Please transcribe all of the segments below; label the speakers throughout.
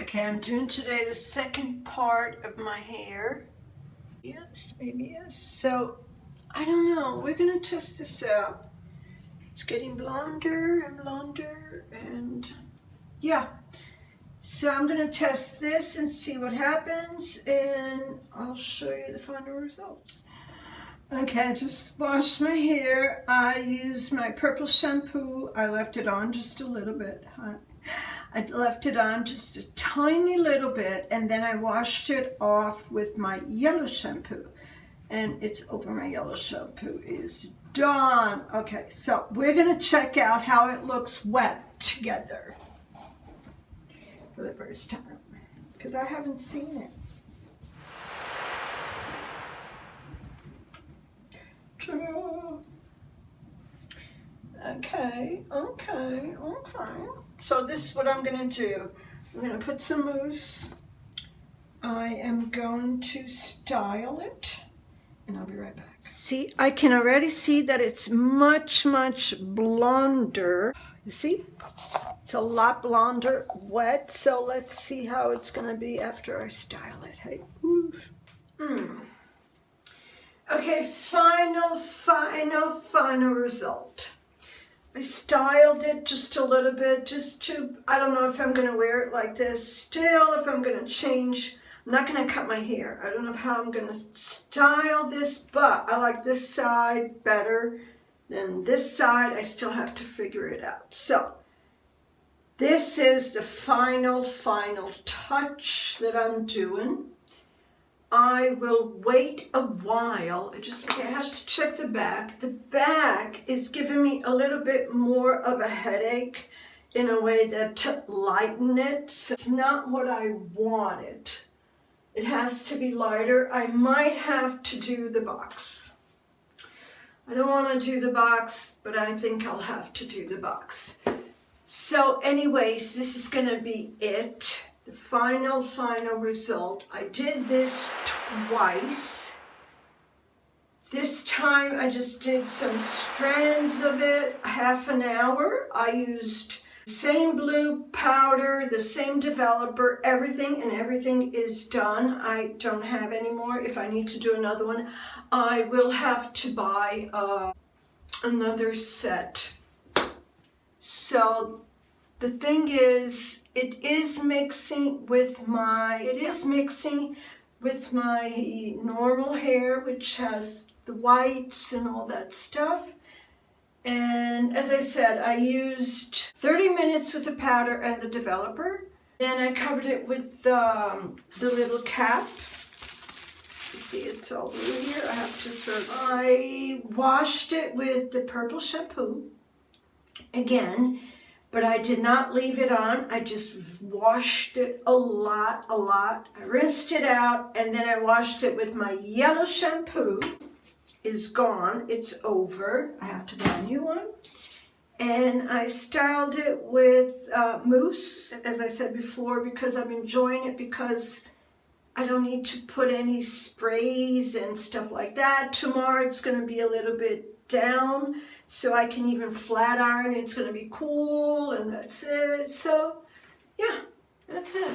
Speaker 1: Okay, I'm doing today the second part of my hair. Yes, maybe yes. So, I don't know. We're going to test this out. It's getting blonder and blonder and yeah. So I'm going to test this and see what happens and I'll show you the final results. Okay, I just washed my hair. I used my purple shampoo. I left it on just a little bit. I left it on just a tiny little bit and then I washed it off with my yellow shampoo. And it's over. My yellow shampoo is done. Okay, so we're going to check out how it looks wet together for the first time because I haven't seen it. Okay. So this is what I'm going to do. I'm going to put some mousse. I am going to style it. And I'll be right back. See, I can already see that it's much blonder. You see? It's a lot blonder, wet. So let's see how it's going to be after I style it. Hey, oof. Okay, final result. I styled it just a little bit, just to, I don't know if I'm going to wear it like this. Still, if I'm going to change, I'm not going to cut my hair. I don't know how I'm going to style this, but I like this side better than this side. I still have to figure it out. So, this is the final touch that I'm doing. I will wait a while. I have to check the back. The back is giving me a little bit more of a headache in a way that to lighten it. So it's not what I wanted. It has to be lighter. I might have to do the box. I don't want to do the box, but I think I'll have to do the box. So anyways, this is going to be it. The final result. I did this twice. This time I just did some strands of it, half an hour. I used the same blue powder, the same developer, everything is done. I don't have any more. If I need to do another one, I will have to buy another set. So the thing is, it is mixing with my normal hair, which has the whites and all that stuff. And as I said, I used 30 minutes with the powder and the developer. Then I covered it with the little cap. You see, it's all blue here. I have to I washed it with the purple shampoo again. But I did not leave it on. I just washed it a lot. I rinsed it out and then I washed it with my yellow shampoo. It's gone. It's over. I have to buy a new one. And I styled it with mousse, as I said before, because I'm enjoying it because I don't need to put any sprays and stuff like that. Tomorrow it's going to be a little bit down, so I can even flat iron. It's going to be cool, and that's it. So yeah, that's it.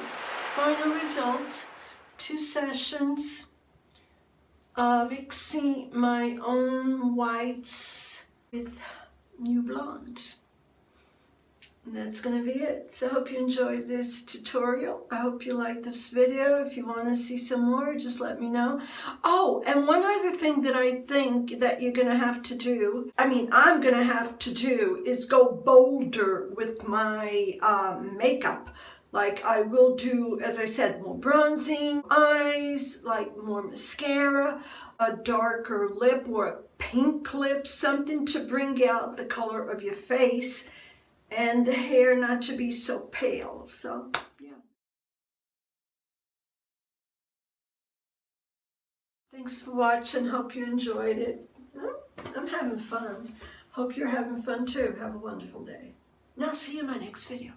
Speaker 1: Final results, 2 sessions of mixing my own whites with new blondes. And that's going to be it. So I hope you enjoyed this tutorial. I hope you liked this video. If you want to see some more, just let me know. Oh, and one other thing that I think that you're going to have to do, I'm going to have to do, is go bolder with my makeup. Like I will do, as I said, more bronzing, eyes, like more mascara, a darker lip or a pink lip, something to bring out the color of your face. And the hair not to be so pale. So, yeah. Thanks for watching. Hope you enjoyed it. I'm having fun. Hope you're having fun too. Have a wonderful day. Now, see you in my next video.